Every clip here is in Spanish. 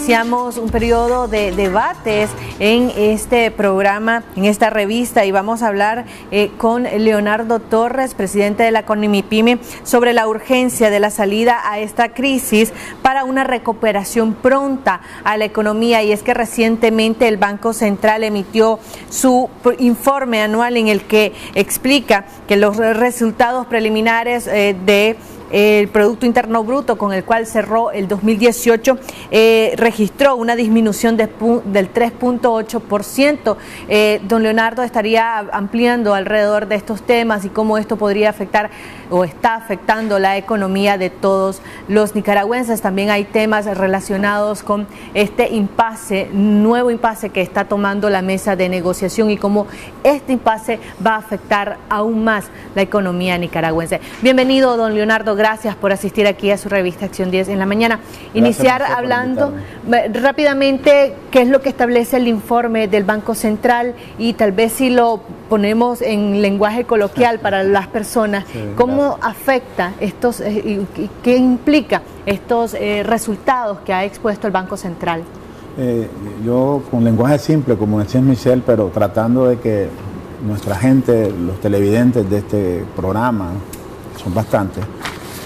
Iniciamos un periodo de debates en este programa, en esta revista, y vamos a hablar con Leonardo Torres, presidente de la CONEMIPYME, sobre la urgencia de la salida a esta crisis para una recuperación pronta a la economía. Y es que recientemente el Banco Central emitió su informe anual en el que explica que los resultados preliminares el Producto Interno Bruto, con el cual cerró el 2018, registró una disminución del 3.8%. Don Leonardo estaría ampliando alrededor de estos temas y cómo esto podría afectar o está afectando la economía de todos los nicaragüenses. También hay temas relacionados con este nuevo impasse que está tomando la mesa de negociación y cómo este impasse va a afectar aún más la economía nicaragüense. Bienvenido, don Leonardo. Gracias por asistir aquí a su revista Acción 10 en la mañana. Iniciar hablando rápidamente qué es lo que establece el informe del Banco Central y tal vez si lo ponemos en lenguaje coloquial para las personas, cómo afecta estos y qué implica estos resultados que ha expuesto el Banco Central. Yo con lenguaje simple, como decía Michelle, pero tratando de que nuestra gente, los televidentes de este programa, son bastantes,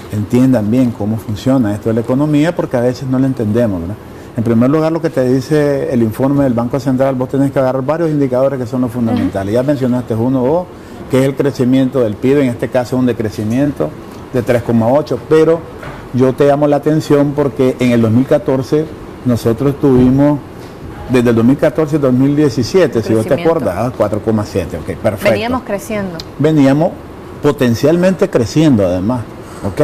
entiendan bien cómo funciona esto de la economía, porque a veces no lo entendemos, ¿verdad? En primer lugar, lo que te dice el informe del Banco Central, vos tenés que agarrar varios indicadores que son los fundamentales. Ya mencionaste uno vos, que es el crecimiento del PIB, en este caso un decrecimiento de 3,8, pero yo te llamo la atención porque en el 2014 nosotros tuvimos, desde el 2014 al 2017, si vos te acordás, 4,7, ok, perfecto. Veníamos creciendo. Veníamos potencialmente creciendo además, ok.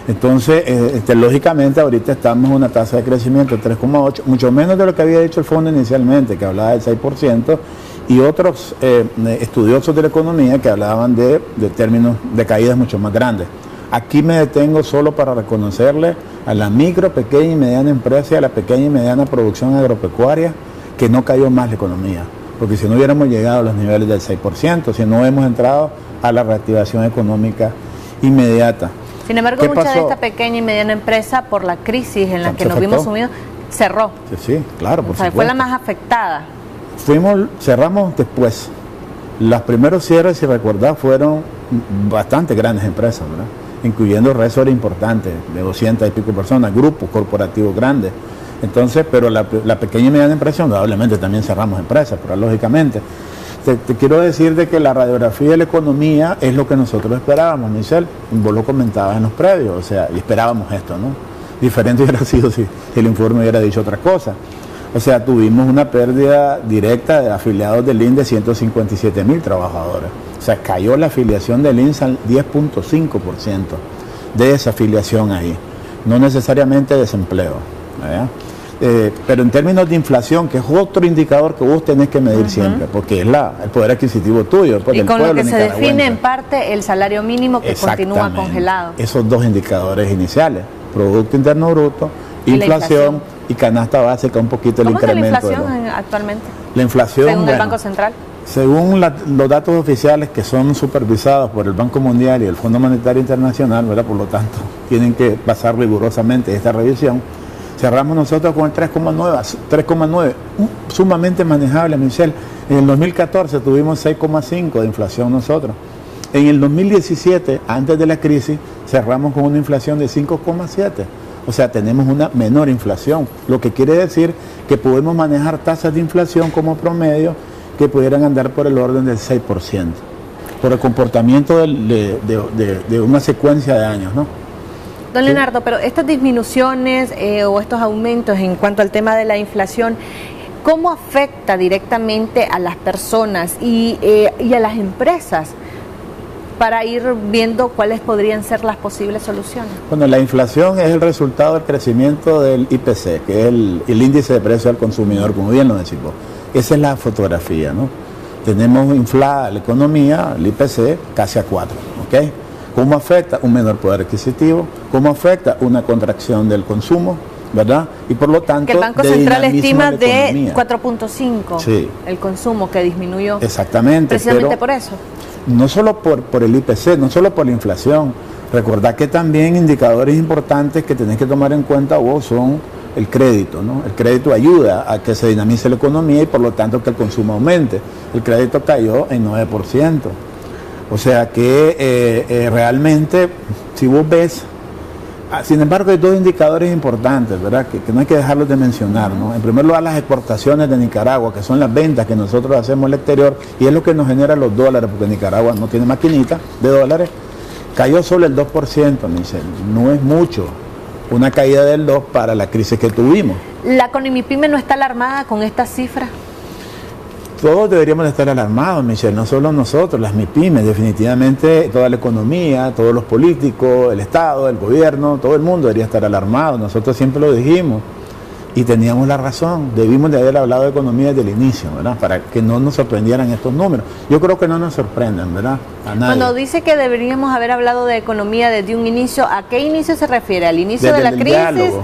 Entonces, lógicamente ahorita estamos en una tasa de crecimiento de 3,8, mucho menos de lo que había dicho el fondo inicialmente, que hablaba del 6%, y otros estudiosos de la economía que hablaban de términos de caídas mucho más grandes. Aquí me detengo solo para reconocerle a la micro, pequeña y mediana empresa y a la pequeña y mediana producción agropecuaria que no cayó más la economía, porque si no hubiéramos llegado a los niveles del 6%, si no hemos entrado a la reactivación económica inmediata. Sin embargo, mucha de esta pequeña y mediana empresa, por la crisis en la que nos vimos sumidos, cerró. Sí, claro, por supuesto. Fue la más afectada. Cerramos después. Los primeros cierres, si recordás, fueron bastante grandes empresas, ¿verdad? Incluyendo resores importantes, de 200 y pico personas, grupos corporativos grandes. Entonces, pero la pequeña y mediana empresa, indudablemente también cerramos empresas, pero lógicamente. Te quiero decir de que la radiografía de la economía es lo que nosotros esperábamos, Michelle. Vos lo comentabas en los previos, o sea, y esperábamos esto, ¿no? Diferente hubiera sido si el informe hubiera dicho otra cosa. O sea, tuvimos una pérdida directa de afiliados del INS de 157,000 trabajadores. O sea, cayó la afiliación del INS al 10.5% de desafiliación ahí. No necesariamente desempleo, ¿verdad? Pero en términos de inflación, que es otro indicador que vos tenés que medir siempre, porque es el poder adquisitivo tuyo. Y con lo que se define en parte el salario mínimo que continúa congelado. Esos dos indicadores iniciales, Producto Interno Bruto, inflación y canasta básica, un poquito el incremento. ¿Cómo está la inflación actualmente? La inflación, según el Banco Central. Según los datos oficiales que son supervisados por el Banco Mundial y el Fondo Monetario Internacional, ¿verdad? Por lo tanto, tienen que pasar rigurosamente esta revisión. Cerramos nosotros con el 3,9, sumamente manejable, Michelle. En el 2014 tuvimos 6,5 de inflación nosotros. En el 2017, antes de la crisis, cerramos con una inflación de 5,7. O sea, tenemos una menor inflación, lo que quiere decir que podemos manejar tasas de inflación como promedio que pudieran andar por el orden del 6%, por el comportamiento de una secuencia de años, ¿no? Don Leonardo, pero estas disminuciones o estos aumentos en cuanto al tema de la inflación, ¿cómo afecta directamente a las personas y a las empresas para ir viendo cuáles podrían ser las posibles soluciones? Bueno, la inflación es el resultado del crecimiento del IPC, que es el índice de precio al consumidor, como bien lo decimos. Esa es la fotografía, ¿no? Tenemos inflada la economía, el IPC, casi a 4, ¿ok? ¿Cómo afecta? Un menor poder adquisitivo. ¿Cómo afecta? Una contracción del consumo, ¿verdad? Y por lo tanto, que el Banco Central estima de 4.5 sí, el consumo que disminuyó. Exactamente. Precisamente por eso. No solo por el IPC, no solo por la inflación. Recordad que también indicadores importantes que tenés que tomar en cuenta vos son el crédito, ¿no? El crédito ayuda a que se dinamice la economía y por lo tanto que el consumo aumente. El crédito cayó en 9%. O sea que realmente, si vos ves, sin embargo hay dos indicadores importantes, ¿verdad? Que no hay que dejarlos de mencionar, ¿no? En primer lugar, las exportaciones de Nicaragua, que son las ventas que nosotros hacemos al exterior y es lo que nos genera los dólares, porque Nicaragua no tiene maquinita de dólares, cayó solo el 2%, Michelle. No es mucho. Una caída del 2% para la crisis que tuvimos. ¿La CONIMIPYME no está alarmada con esta cifra? Todos deberíamos de estar alarmados, Michelle, no solo nosotros, las MIPYMES, definitivamente toda la economía, todos los políticos, el Estado, el gobierno, todo el mundo debería estar alarmado. Nosotros siempre lo dijimos y teníamos la razón, debimos de haber hablado de economía desde el inicio, ¿verdad? Para que no nos sorprendieran estos números. Yo creo que no nos sorprenden, ¿verdad? A nadie. Cuando dice que deberíamos haber hablado de economía desde un inicio, ¿a qué inicio se refiere? ¿Al inicio desde de la crisis? Diálogo.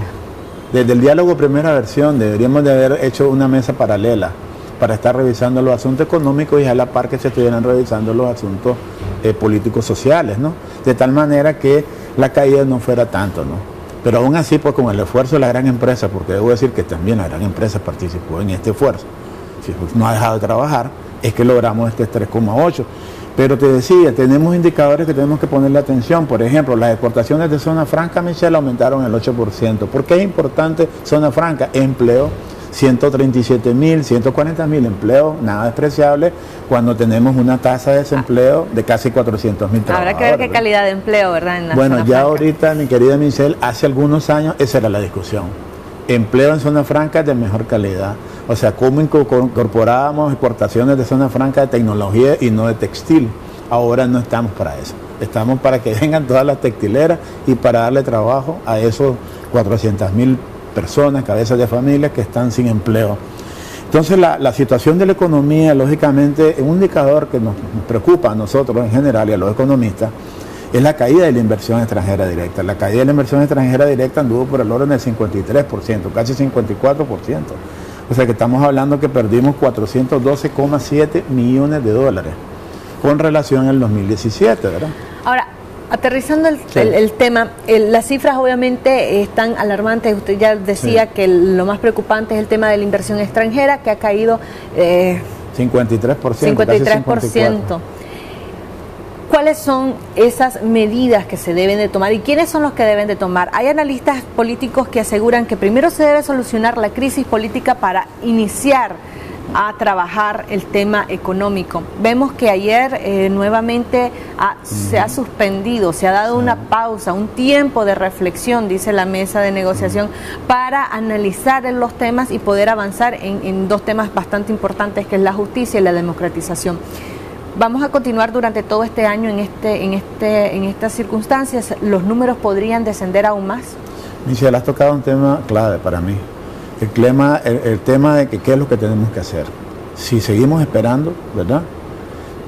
Desde el diálogo primera versión, deberíamos de haber hecho una mesa paralela para estar revisando los asuntos económicos y a la par que se estuvieran revisando los asuntos políticos sociales, ¿no? De tal manera que la caída no fuera tanto, ¿no? Pero aún así, pues con el esfuerzo de la gran empresa, porque debo decir que también la gran empresa participó en este esfuerzo, si no ha dejado de trabajar, es que logramos este 3,8. Pero te decía, tenemos indicadores que tenemos que ponerle atención. Por ejemplo, las exportaciones de zona franca, Michelle, aumentaron el 8%. ¿Por qué es importante zona franca? Empleo. 137.000, 140.000 empleos, nada despreciable, cuando tenemos una tasa de desempleo de casi 400.000 trabajadores. Habrá que ver qué calidad de empleo, ¿verdad? En la bueno, zona ya franca. ahorita, mi querida Michelle, hace algunos años esa era la discusión. Empleo en zona franca de mejor calidad. O sea, cómo incorporábamos exportaciones de zona franca de tecnología y no de textil. Ahora no estamos para eso. Estamos para que vengan todas las textileras y para darle trabajo a esos 400.000 personas, cabezas de familia que están sin empleo. Entonces la situación de la economía, lógicamente, un indicador que nos preocupa a nosotros en general y a los economistas, es la caída de la inversión extranjera directa. La caída de la inversión extranjera directa anduvo por el orden del 53%, casi 54%. O sea que estamos hablando que perdimos 412,7 millones de dólares con relación al 2017, ¿verdad? Ahora, aterrizando el tema, las cifras obviamente están alarmantes. Usted ya decía que lo más preocupante es el tema de la inversión extranjera, que ha caído 53%. 53%. ¿Cuáles son esas medidas que se deben de tomar y quiénes son los que deben de tomar? Hay analistas políticos que aseguran que primero se debe solucionar la crisis política para iniciar a trabajar el tema económico. Vemos que ayer nuevamente se ha suspendido, se ha dado una pausa, un tiempo de reflexión, dice la mesa de negociación, para analizar los temas y poder avanzar en dos temas bastante importantes, que es la justicia y la democratización. Vamos a continuar durante todo este año en estas circunstancias. ¿Los números podrían descender aún más? Michelle, has tocado un tema clave para mí. El tema de qué es lo que tenemos que hacer. Si seguimos esperando, ¿verdad?,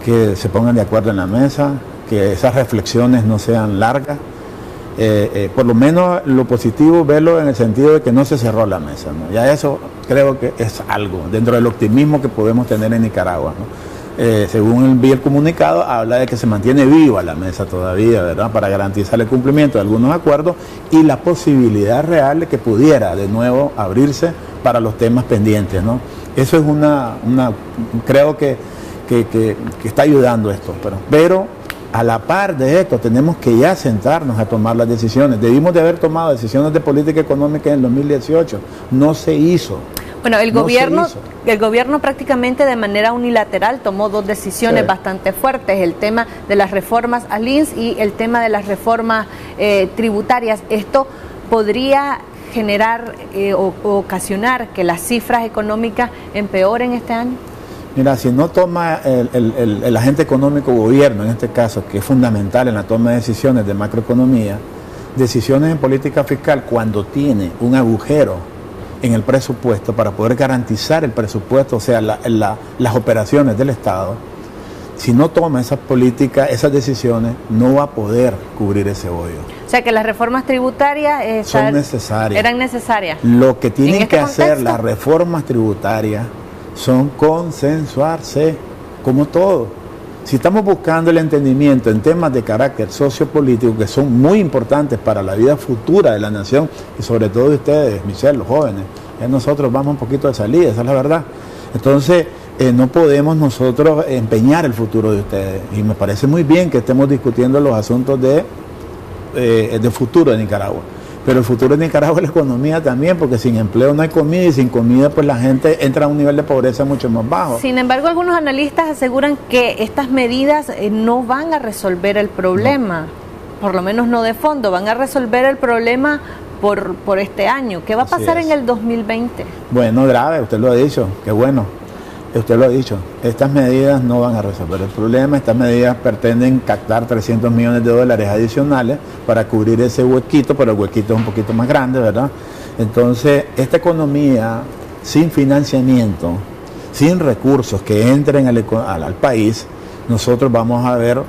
que se pongan de acuerdo en la mesa, que esas reflexiones no sean largas, por lo menos lo positivo, verlo en el sentido de que no se cerró la mesa, ¿no? Ya eso creo que es algo dentro del optimismo que podemos tener en Nicaragua, ¿no? Según vi el comunicado, habla de que se mantiene viva la mesa todavía, ¿verdad?, para garantizar el cumplimiento de algunos acuerdos y la posibilidad real de que pudiera de nuevo abrirse para los temas pendientes, ¿no? Eso es creo que está ayudando esto, pero a la par de esto tenemos que ya sentarnos a tomar las decisiones. Debimos de haber tomado decisiones de política económica en el 2018, no se hizo. Bueno, el gobierno prácticamente de manera unilateral tomó dos decisiones bastante fuertes, el tema de las reformas al INS y el tema de las reformas tributarias. ¿Esto podría generar o ocasionar que las cifras económicas empeoren este año? Mira, si no toma el agente económico gobierno, en este caso, que es fundamental en la toma de decisiones de macroeconomía, decisiones en política fiscal, cuando tiene un agujero en el presupuesto para poder garantizar el presupuesto, o sea, las operaciones del Estado, si no toma esas políticas, esas decisiones, no va a poder cubrir ese hoyo. O sea, que las reformas tributarias son necesarias. Eran necesarias. Lo que tienen que hacer contexto, las reformas tributarias son consensuarse, como todo. Si estamos buscando el entendimiento en temas de carácter sociopolítico que son muy importantes para la vida futura de la nación y sobre todo de ustedes, Michelle, los jóvenes, nosotros vamos un poquito de salida, esa es la verdad. Entonces, no podemos nosotros empeñar el futuro de ustedes. Y me parece muy bien que estemos discutiendo los asuntos de futuro de Nicaragua. Pero el futuro de Nicaragua es la economía también, porque sin empleo no hay comida y sin comida pues la gente entra a un nivel de pobreza mucho más bajo. Sin embargo, algunos analistas aseguran que estas medidas no van a resolver el problema, por lo menos no de fondo, van a resolver el problema por este año. ¿Qué va a pasar en el 2020? Bueno, grave, usted lo ha dicho, qué bueno. Usted lo ha dicho, estas medidas no van a resolver el problema, estas medidas pretenden captar 300 millones de dólares adicionales para cubrir ese huequito, pero el huequito es un poquito más grande, ¿verdad? Entonces, esta economía sin financiamiento, sin recursos que entren al país, nosotros vamos a ver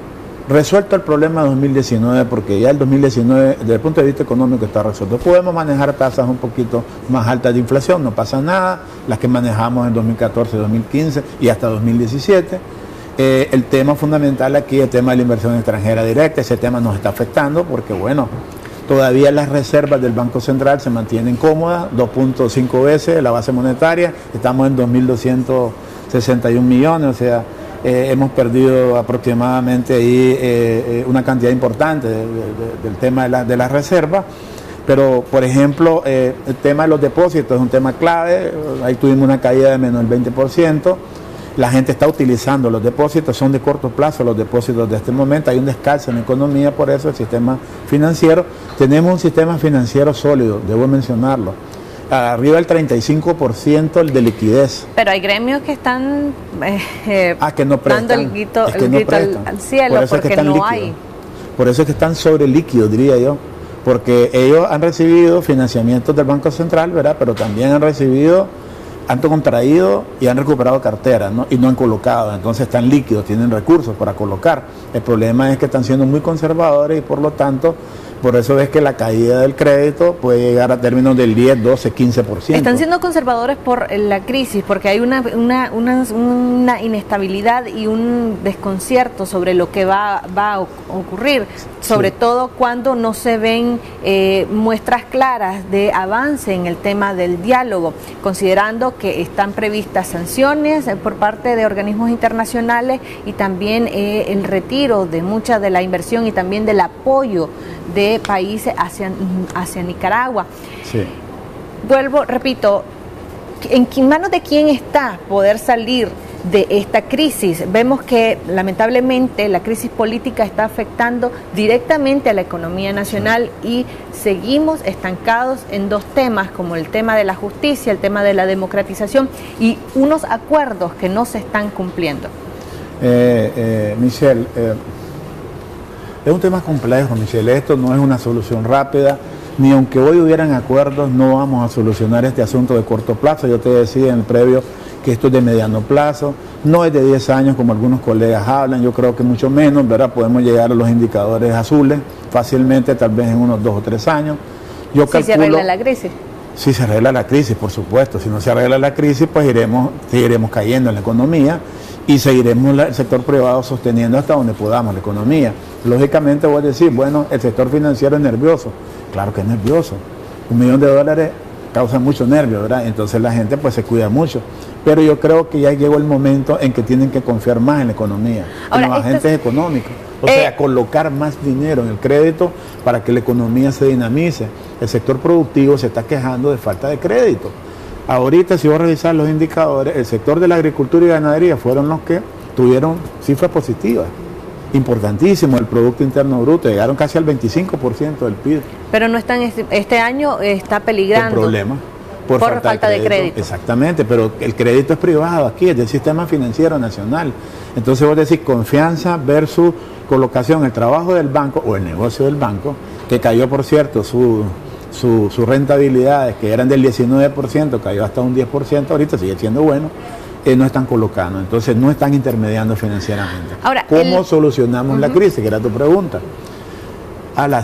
resuelto el problema de 2019, porque ya el 2019, desde el punto de vista económico, está resuelto. Podemos manejar tasas un poquito más altas de inflación, no pasa nada, las que manejamos en 2014, 2015 y hasta 2017. El tema fundamental aquí, el tema de la inversión extranjera directa, ese tema nos está afectando porque, bueno, todavía las reservas del Banco Central se mantienen cómodas, 2.5 veces la base monetaria, estamos en 2.261 millones, o sea, hemos perdido aproximadamente ahí una cantidad importante del tema de las reservas, pero por ejemplo el tema de los depósitos es un tema clave, ahí tuvimos una caída de menos del 20%, la gente está utilizando los depósitos, son de corto plazo los depósitos de este momento, hay un descalce en la economía, por eso el sistema financiero, tenemos un sistema financiero sólido, debo mencionarlo, arriba del 35% de liquidez. Pero hay gremios que están que no prestan, dando el grito al cielo porque no hay. Por eso es que están sobre líquidos, diría yo, porque ellos han recibido financiamientos del Banco Central, ¿verdad? Pero también han contraído y han recuperado carteras, ¿no? Y no han colocado, entonces están líquidos, tienen recursos para colocar. El problema es que están siendo muy conservadores y por lo tanto, por eso es que la caída del crédito puede llegar a términos del 10, 12, 15%. Están siendo conservadores por la crisis, porque hay una inestabilidad y un desconcierto sobre lo que va a ocurrir, sobre todo cuando no se ven muestras claras de avance en el tema del diálogo, considerando que están previstas sanciones por parte de organismos internacionales y también el retiro de mucha de la inversión y también del apoyo de países hacia Nicaragua. Sí. Repito, ¿en manos de quién está poder salir de esta crisis? Vemos que lamentablemente la crisis política está afectando directamente a la economía nacional y seguimos estancados en dos temas, como el tema de la justicia, el tema de la democratización y unos acuerdos que no se están cumpliendo. Michelle, es un tema complejo, Michelle, esto no es una solución rápida, ni aunque hoy hubieran acuerdos no vamos a solucionar este asunto de corto plazo. Yo te decía en el previo que esto es de mediano plazo, no es de 10 años como algunos colegas hablan, yo creo que mucho menos, ¿verdad? Podemos llegar a los indicadores azules fácilmente, tal vez en unos 2 o 3 años. Yo calculo, ¿si se arregla la crisis? Si se arregla la crisis, por supuesto. Si no se arregla la crisis, pues seguiremos cayendo en la economía y seguiremos el sector privado sosteniendo hasta donde podamos la economía. Lógicamente voy a decir, bueno, el sector financiero es nervioso. Claro que es nervioso. $1 millón causa mucho nervio, ¿verdad? Entonces la gente pues se cuida mucho. Pero yo creo que ya llegó el momento en que tienen que confiar más en la economía, en los agentes económicos. O sea, colocar más dinero en el crédito para que la economía se dinamice. El sector productivo se está quejando de falta de crédito. Ahorita, si vos revisar los indicadores, el sector de la agricultura y ganadería fueron los que tuvieron cifras positivas. Importantísimo, el Producto Interno Bruto, llegaron casi al 25% del PIB. Pero no están, este año está peligrando. El problema. Por falta de crédito. Exactamente, pero el crédito es privado aquí, es del sistema financiero nacional. Entonces vos decís confianza versus colocación, el trabajo del banco o el negocio del banco, que cayó, por cierto, sus rentabilidades, que eran del 19%, cayó hasta un 10%, ahorita sigue siendo bueno, no están colocando, entonces no están intermediando financieramente. Ahora, ¿cómo solucionamos la crisis? Que era tu pregunta.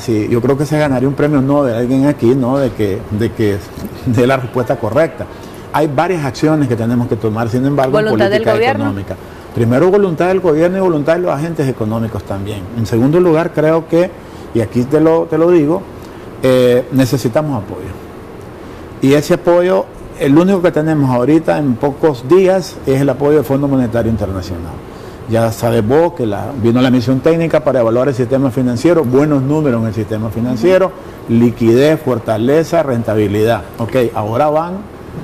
Sí, yo creo que se ganaría un premio Nobel alguien aquí, ¿no? De que dé la respuesta correcta. Hay varias acciones que tenemos que tomar, sin embargo, en política económica. Primero, voluntad del gobierno y voluntad de los agentes económicos también. En segundo lugar, creo que, y aquí te lo digo, necesitamos apoyo. Y ese apoyo, el único que tenemos ahorita en pocos días, es el apoyo del Fondo Monetario Internacional. Ya sabes vos que vino la misión técnica para evaluar el sistema financiero, buenos números en el sistema financiero, liquidez, fortaleza, rentabilidad. Ok, ahora van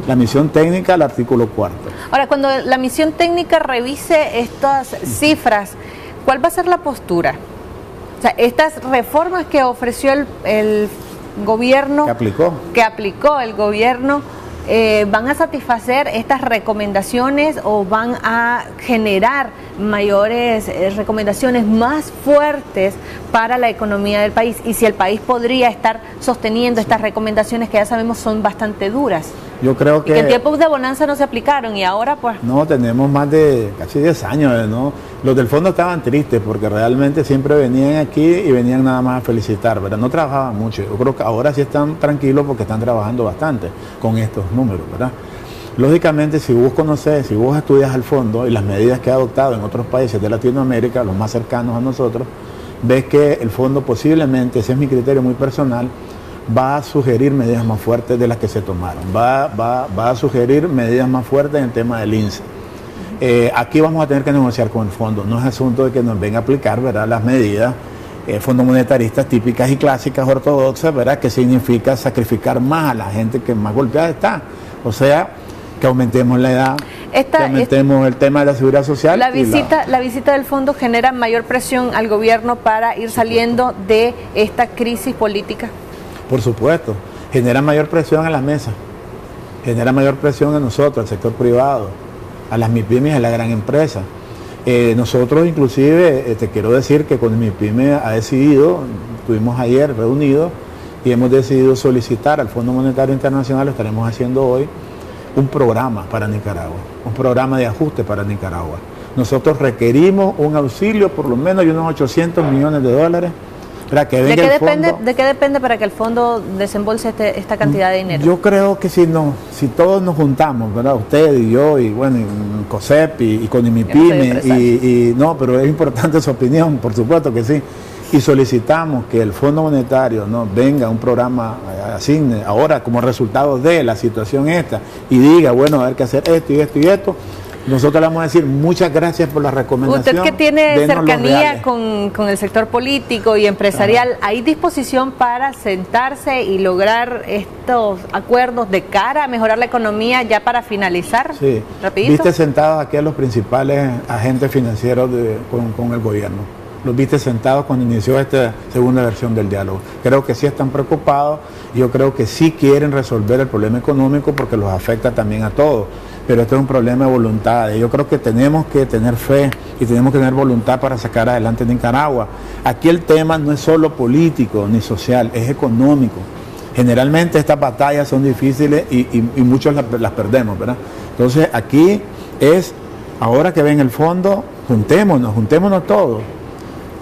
la misión técnica al artículo 4. Ahora, cuando la misión técnica revise estas cifras, ¿cuál va a ser la postura? O sea, estas reformas que ofreció el gobierno, que aplicó el gobierno, ¿van a satisfacer estas recomendaciones o van a generar mayores recomendaciones más fuertes para la economía del país? Y si el país podría estar sosteniendo estas recomendaciones que ya sabemos son bastante duras. Yo creo que en tiempos de bonanza no se aplicaron y ahora pues... No, tenemos más de casi 10 años, ¿no? Los del fondo estaban tristes porque realmente siempre venían aquí y venían nada más a felicitar, ¿verdad? No trabajaban mucho. Yo creo que ahora sí están tranquilos porque están trabajando bastante con estos números, ¿verdad? Lógicamente, si vos conocés, si vos estudias al fondo y las medidas que ha adoptado en otros países de Latinoamérica, los más cercanos a nosotros, ves que el fondo posiblemente, ese es mi criterio muy personal, va a sugerir medidas más fuertes de las que se tomaron, va a sugerir medidas más fuertes en el tema del INSE. Aquí vamos a tener que negociar con el fondo, no es asunto de que nos venga a aplicar, ¿verdad?, las medidas fondo monetaristas típicas y clásicas ortodoxas, ¿verdad?, que significa sacrificar más a la gente que más golpeada está, o sea, que aumentemos la edad, que aumentemos el tema de la seguridad social. La visita del fondo genera mayor presión al gobierno para ir saliendo de esta crisis política. Por supuesto, genera mayor presión a las mesas, genera mayor presión a nosotros, al sector privado, a las MIPYME y a la gran empresa. Nosotros inclusive, te quiero decir que con MIPYME ha decidido, estuvimos ayer reunidos y hemos decidido solicitar al Fondo Monetario Internacional, lo estaremos haciendo hoy, un programa para Nicaragua, un programa de ajuste para Nicaragua. Nosotros requerimos un auxilio por lo menos de unos 800 millones de dólares. ¿De qué depende para que el fondo desembolse esta cantidad de dinero? Yo creo que si todos nos juntamos, ¿verdad? Usted y yo, y bueno, y COSEP y con MIPYME, no, pero es importante su opinión, por supuesto que sí. Y solicitamos que el Fondo Monetario, ¿no?, venga un programa, asigne ahora como resultado de la situación esta y diga, bueno, hay que hacer esto y esto y esto. Nosotros le vamos a decir muchas gracias por la recomendación. Usted que tiene cercanía con el sector político y empresarial, ¿hay disposición para sentarse y lograr estos acuerdos de cara a mejorar la economía ya para finalizar? Sí, rapidito. Viste sentados aquí a los principales agentes financieros con el gobierno. Los viste sentados cuando inició esta segunda versión del diálogo. Creo que sí están preocupados, yo creo que sí quieren resolver el problema económico porque los afecta también a todos. Pero esto es un problema de voluntad. Yo creo que tenemos que tener fe y tenemos que tener voluntad para sacar adelante Nicaragua. Aquí el tema no es solo político ni social, es económico. Generalmente estas batallas son difíciles y muchos las perdemos, ¿verdad? Entonces aquí es, ahora que ven el fondo, juntémonos todos.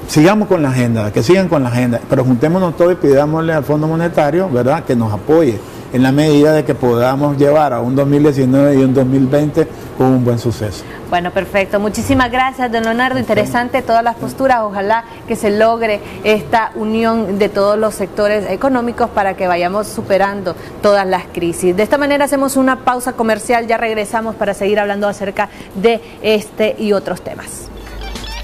Sigamos con la agenda, que sigan con la agenda, pero juntémonos todos y pidámosle al Fondo Monetario, ¿verdad?, que nos apoye en la medida de que podamos llevar a un 2019 y un 2020 con un buen suceso. Bueno, perfecto. Muchísimas gracias, don Leonardo. Interesante todas las posturas. Ojalá que se logre esta unión de todos los sectores económicos para que vayamos superando todas las crisis. De esta manera hacemos una pausa comercial. Ya regresamos para seguir hablando acerca de este y otros temas.